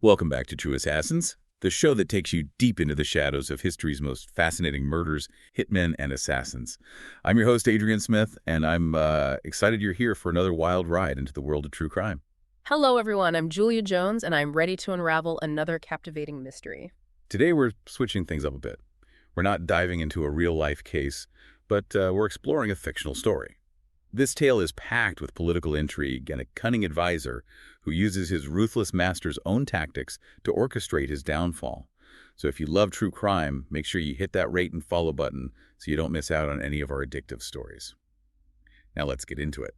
Welcome back to True Assassins, the show that takes you deep into the shadows of history's most fascinating murders, hitmen, and assassins. I'm your host, Adrian Smith, and I'm excited you're here for another wild ride into the world of true crime. Hello, everyone. I'm Julia Jones, and I'm ready to unravel another captivating mystery. Today, we're switching things up a bit. We're not diving into a real-life case, but we're exploring a fictional story. This tale is packed with political intrigue and a cunning advisor who uses his ruthless master's own tactics to orchestrate his downfall. So if you love true crime, make sure you hit that rate and follow button so you don't miss out on any of our addictive stories. Now let's get into it.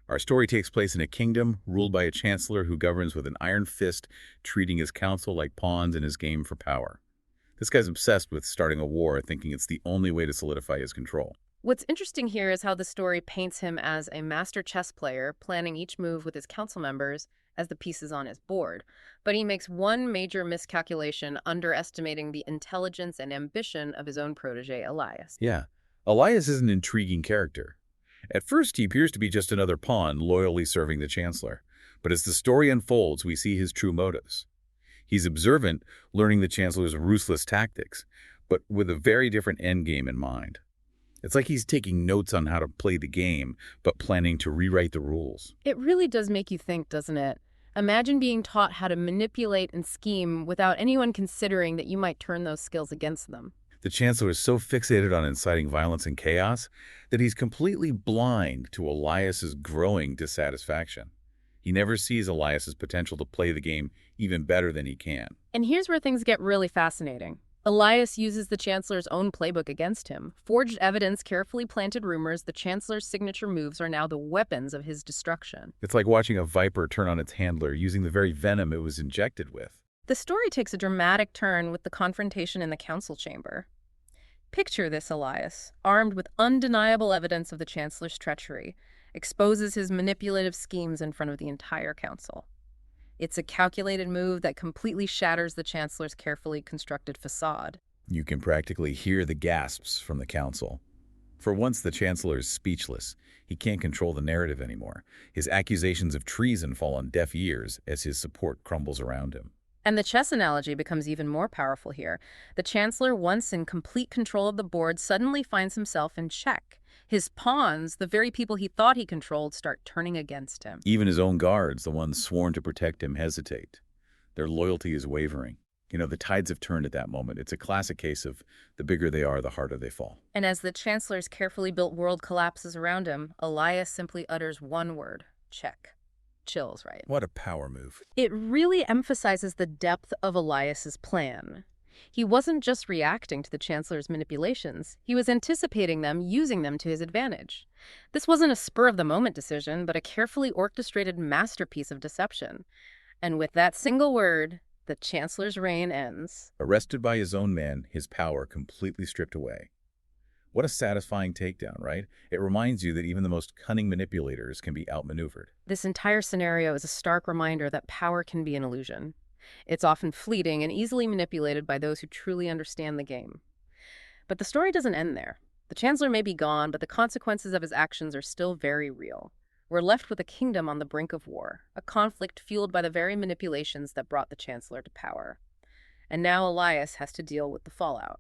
Our story takes place in a kingdom ruled by a chancellor who governs with an iron fist, treating his council like pawns in his game for power. This guy's obsessed with starting a war, thinking it's the only way to solidify his control. What's interesting here is how the story paints him as a master chess player, planning each move with his council members as the pieces on his board. But he makes one major miscalculation, underestimating the intelligence and ambition of his own protege, Elias. Yeah, Elias is an intriguing character. At first, he appears to be just another pawn loyally serving the Chancellor. But as the story unfolds, we see his true motives. He's observant, learning the Chancellor's ruthless tactics, but with a very different endgame in mind. It's like he's taking notes on how to play the game, but planning to rewrite the rules. It really does make you think, doesn't it? Imagine being taught how to manipulate and scheme without anyone considering that you might turn those skills against them. The Chancellor is so fixated on inciting violence and chaos that he's completely blind to Elias's growing dissatisfaction. He never sees Elias's potential to play the game even better than he can. And here's where things get really fascinating. Elias uses the Chancellor's own playbook against him. Forged evidence, carefully planted rumors, the Chancellor's signature moves are now the weapons of his destruction. It's like watching a viper turn on its handler, using the very venom it was injected with. The story takes a dramatic turn with the confrontation in the council chamber. Picture this: Elias, armed with undeniable evidence of the Chancellor's treachery, exposes his manipulative schemes in front of the entire council. It's a calculated move that completely shatters the Chancellor's carefully constructed facade. You can practically hear the gasps from the council. For once, the Chancellor is speechless. He can't control the narrative anymore. His accusations of treason fall on deaf ears as his support crumbles around him. And the chess analogy becomes even more powerful here. The Chancellor, once in complete control of the board, suddenly finds himself in check. His pawns, the very people he thought he controlled, start turning against him. Even his own guards, the ones sworn to protect him, hesitate. Their loyalty is wavering. The tides have turned at that moment. It's a classic case of the bigger they are, the harder they fall. And as the Chancellor's carefully built world collapses around him, Elias simply utters one word: check. Chills, right? What a power move. It really emphasizes the depth of Elias's plan. He wasn't just reacting to the Chancellor's manipulations. He was anticipating them, using them to his advantage. This wasn't a spur-of-the-moment decision, but a carefully orchestrated masterpiece of deception. And with that single word, the Chancellor's reign ends. Arrested by his own men, his power completely stripped away. What a satisfying takedown, right? It reminds you that even the most cunning manipulators can be outmaneuvered. This entire scenario is a stark reminder that power can be an illusion. It's often fleeting and easily manipulated by those who truly understand the game. But the story doesn't end there. The Chancellor may be gone, but the consequences of his actions are still very real. We're left with a kingdom on the brink of war, a conflict fueled by the very manipulations that brought the Chancellor to power. And now Elias has to deal with the fallout.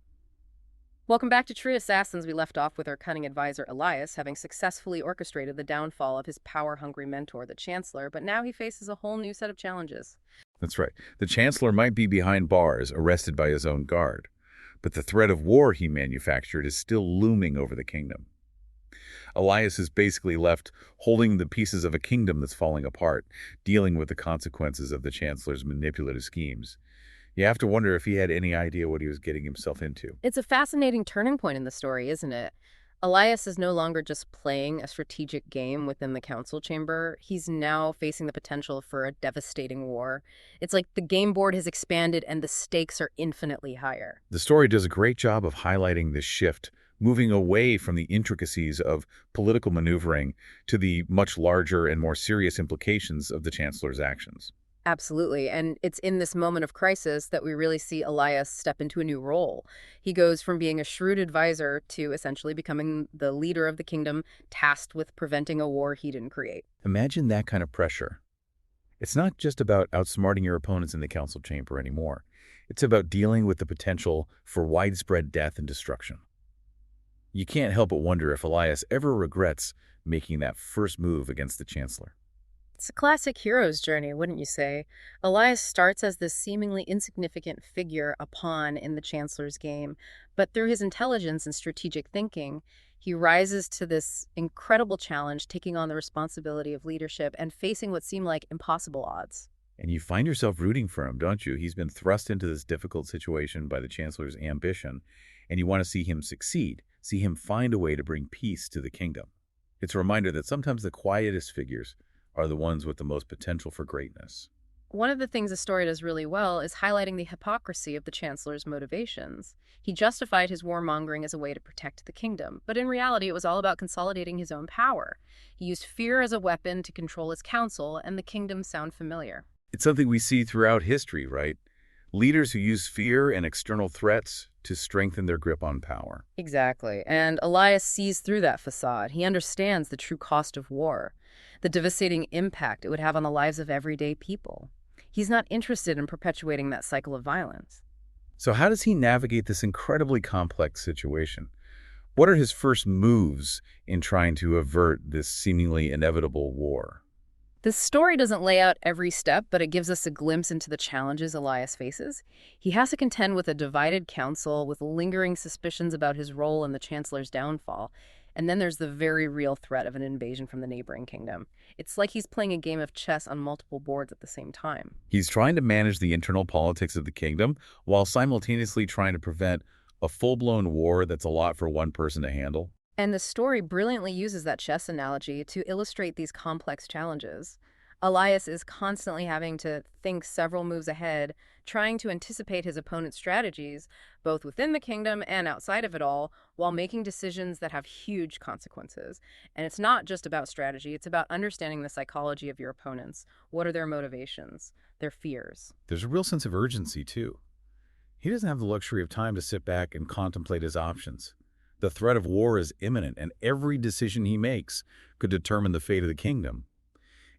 Welcome back to True Assassins. We left off with our cunning advisor Elias having successfully orchestrated the downfall of his power-hungry mentor, the Chancellor, but now he faces a whole new set of challenges. That's right. The Chancellor might be behind bars, arrested by his own guard, but the threat of war he manufactured is still looming over the kingdom. Elias is basically left holding the pieces of a kingdom that's falling apart, dealing with the consequences of the Chancellor's manipulative schemes. You have to wonder if he had any idea what he was getting himself into. It's a fascinating turning point in the story, isn't it? Elias is no longer just playing a strategic game within the council chamber. He's now facing the potential for a devastating war. It's like the game board has expanded and the stakes are infinitely higher. The story does a great job of highlighting this shift, moving away from the intricacies of political maneuvering to the much larger and more serious implications of the Chancellor's actions. Absolutely. And it's in this moment of crisis that we really see Elias step into a new role. He goes from being a shrewd advisor to essentially becoming the leader of the kingdom, tasked with preventing a war he didn't create. Imagine that kind of pressure. It's not just about outsmarting your opponents in the council chamber anymore. It's about dealing with the potential for widespread death and destruction. You can't help but wonder if Elias ever regrets making that first move against the Chancellor. It's a classic hero's journey, wouldn't you say? Elias starts as this seemingly insignificant figure, a pawn in the Chancellor's game, but through his intelligence and strategic thinking, he rises to this incredible challenge, taking on the responsibility of leadership and facing what seem like impossible odds. And you find yourself rooting for him, don't you? He's been thrust into this difficult situation by the Chancellor's ambition, and you want to see him succeed, see him find a way to bring peace to the kingdom. It's a reminder that sometimes the quietest figures are the ones with the most potential for greatness. One of the things the story does really well is highlighting the hypocrisy of the Chancellor's motivations. He justified his warmongering as a way to protect the kingdom, but in reality it was all about consolidating his own power. He used fear as a weapon to control his council, and the kingdom sound familiar. It's something we see throughout history, right? Leaders who use fear and external threats to strengthen their grip on power. Exactly, and Elias sees through that facade. He understands the true cost of war, the devastating impact it would have on the lives of everyday people. He's not interested in perpetuating that cycle of violence. So how does he navigate this incredibly complex situation? What are his first moves in trying to avert this seemingly inevitable war? This story doesn't lay out every step, but it gives us a glimpse into the challenges Elias faces. He has to contend with a divided council with lingering suspicions about his role in the Chancellor's downfall. And then there's the very real threat of an invasion from the neighboring kingdom. It's like he's playing a game of chess on multiple boards at the same time. He's trying to manage the internal politics of the kingdom while simultaneously trying to prevent a full-blown war that's a lot for one person to handle. And the story brilliantly uses that chess analogy to illustrate these complex challenges. Elias is constantly having to think several moves ahead, trying to anticipate his opponent's strategies, both within the kingdom and outside of it all, while making decisions that have huge consequences. And it's not just about strategy, it's about understanding the psychology of your opponents. What are their motivations, their fears? There's a real sense of urgency, too. He doesn't have the luxury of time to sit back and contemplate his options. The threat of war is imminent, and every decision he makes could determine the fate of the kingdom.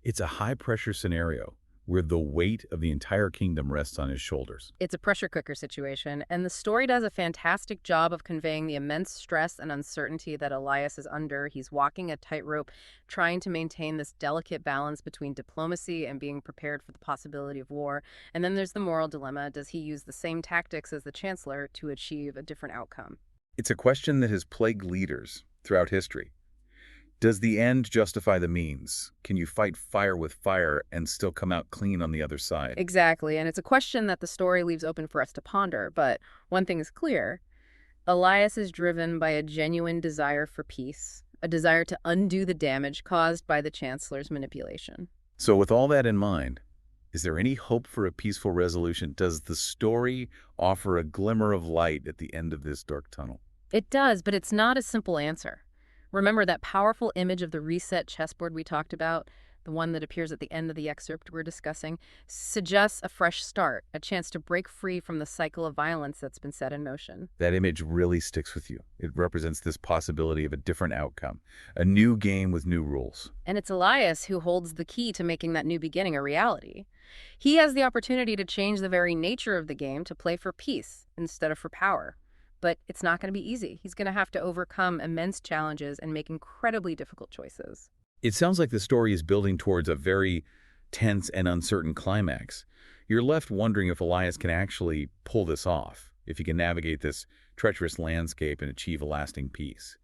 It's a high-pressure scenario where the weight of the entire kingdom rests on his shoulders. It's a pressure cooker situation, and the story does a fantastic job of conveying the immense stress and uncertainty that Elias is under. He's walking a tightrope, trying to maintain this delicate balance between diplomacy and being prepared for the possibility of war. And then there's the moral dilemma. Does he use the same tactics as the Chancellor to achieve a different outcome? It's a question that has plagued leaders throughout history. Does the end justify the means? Can you fight fire with fire and still come out clean on the other side? Exactly, and it's a question that the story leaves open for us to ponder. But one thing is clear. Elias is driven by a genuine desire for peace, a desire to undo the damage caused by the Chancellor's manipulation. So with all that in mind, is there any hope for a peaceful resolution? Does the story offer a glimmer of light at the end of this dark tunnel? It does, but it's not a simple answer. Remember that powerful image of the reset chessboard we talked about, the one that appears at the end of the excerpt we're discussing, suggests a fresh start, a chance to break free from the cycle of violence that's been set in motion. That image really sticks with you. It represents this possibility of a different outcome, a new game with new rules. And it's Elias who holds the key to making that new beginning a reality. He has the opportunity to change the very nature of the game to play for peace instead of for power. But it's not going to be easy. He's going to have to overcome immense challenges and make incredibly difficult choices. It sounds like the story is building towards a very tense and uncertain climax. You're left wondering if Elias can actually pull this off, if he can navigate this treacherous landscape and achieve a lasting peace.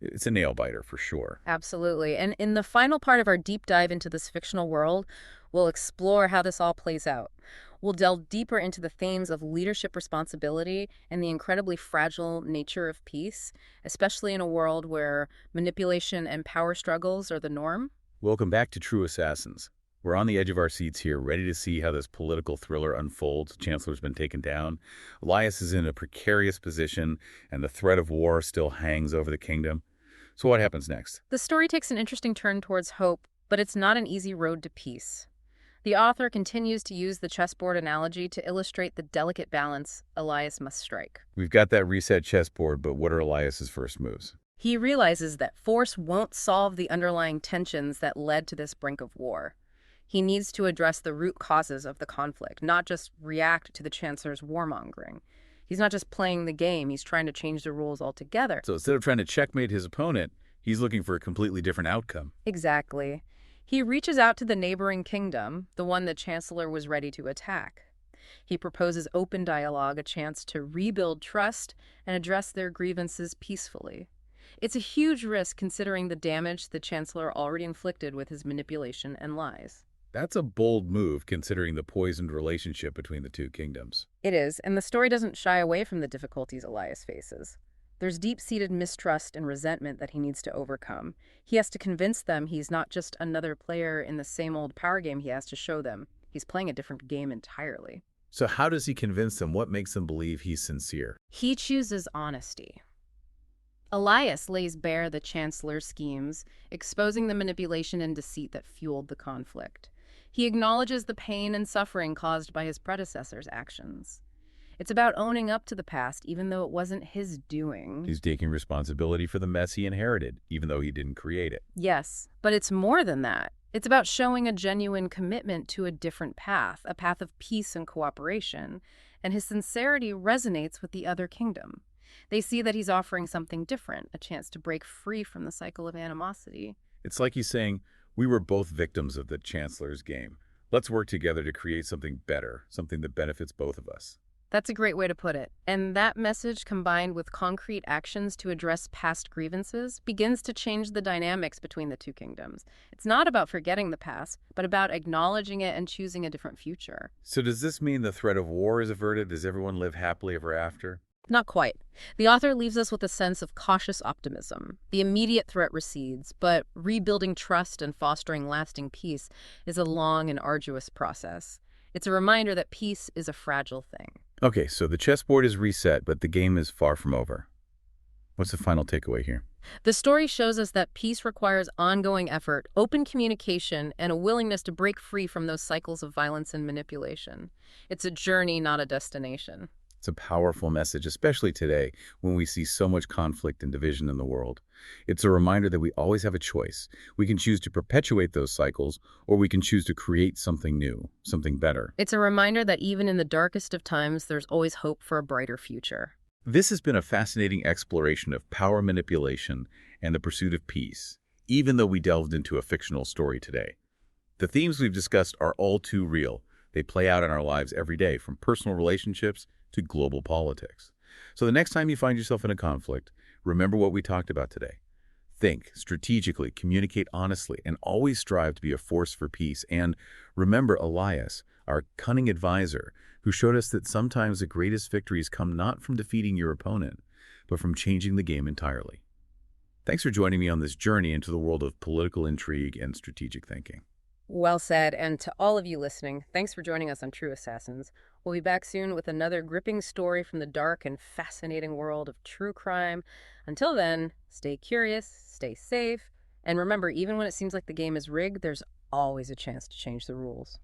It's a nail-biter for sure. Absolutely. And in the final part of our deep dive into this fictional world, we'll explore how this all plays out. We'll delve deeper into the themes of leadership responsibility and the incredibly fragile nature of peace, especially in a world where manipulation and power struggles are the norm. Welcome back to True Assassins. We're on the edge of our seats here, ready to see how this political thriller unfolds. Chancellor's been taken down. Elias is in a precarious position, and the threat of war still hangs over the kingdom. So what happens next? The story takes an interesting turn towards hope, but it's not an easy road to peace. The author continues to use the chessboard analogy to illustrate the delicate balance Elias must strike. We've got that reset chessboard, but what are Elias's first moves? He realizes that force won't solve the underlying tensions that led to this brink of war. He needs to address the root causes of the conflict, not just react to the Chancellor's warmongering. He's not just playing the game, he's trying to change the rules altogether. So instead of trying to checkmate his opponent, he's looking for a completely different outcome. Exactly. He reaches out to the neighboring kingdom, the one the Chancellor was ready to attack. He proposes open dialogue, a chance to rebuild trust and address their grievances peacefully. It's a huge risk considering the damage the Chancellor already inflicted with his manipulation and lies. That's a bold move considering the poisoned relationship between the two kingdoms. It is, and the story doesn't shy away from the difficulties Elias faces. There's deep-seated mistrust and resentment that he needs to overcome. He has to convince them he's not just another player in the same old power game. He has to show them he's playing a different game entirely. So how does he convince them? What makes them believe he's sincere? He chooses honesty. Elias lays bare the Chancellor's schemes, exposing the manipulation and deceit that fueled the conflict. He acknowledges the pain and suffering caused by his predecessor's actions. It's about owning up to the past, even though it wasn't his doing. He's taking responsibility for the mess he inherited, even though he didn't create it. Yes, but it's more than that. It's about showing a genuine commitment to a different path, a path of peace and cooperation, and his sincerity resonates with the other kingdom. They see that he's offering something different, a chance to break free from the cycle of animosity. It's like he's saying, we were both victims of the Chancellor's game. Let's work together to create something better, something that benefits both of us. That's a great way to put it. And that message, combined with concrete actions to address past grievances, begins to change the dynamics between the two kingdoms. It's not about forgetting the past, but about acknowledging it and choosing a different future. So does this mean the threat of war is averted? Does everyone live happily ever after? Not quite. The author leaves us with a sense of cautious optimism. The immediate threat recedes, but rebuilding trust and fostering lasting peace is a long and arduous process. It's a reminder that peace is a fragile thing. Okay, so the chessboard is reset, but the game is far from over. What's the final takeaway here? The story shows us that peace requires ongoing effort, open communication, and a willingness to break free from those cycles of violence and manipulation. It's a journey, not a destination. It's a powerful message, especially today when we see so much conflict and division in the world. It's a reminder that we always have a choice. We can choose to perpetuate those cycles, or we can choose to create something new, something better. It's a reminder that even in the darkest of times, there's always hope for a brighter future. This has been a fascinating exploration of power manipulation and the pursuit of peace, even though we delved into a fictional story today. The themes we've discussed are all too real. They play out in our lives every day, from personal relationships to global politics. So the next time you find yourself in a conflict, remember what we talked about today. Think strategically, communicate honestly, and always strive to be a force for peace. And remember Elias, our cunning advisor, who showed us that sometimes the greatest victories come not from defeating your opponent, but from changing the game entirely. Thanks for joining me on this journey into the world of political intrigue and strategic thinking. Well said, and to all of you listening, thanks for joining us on True Assassins. We'll be back soon with another gripping story from the dark and fascinating world of true crime. Until then, stay curious, stay safe, and remember, even when it seems like the game is rigged, there's always a chance to change the rules.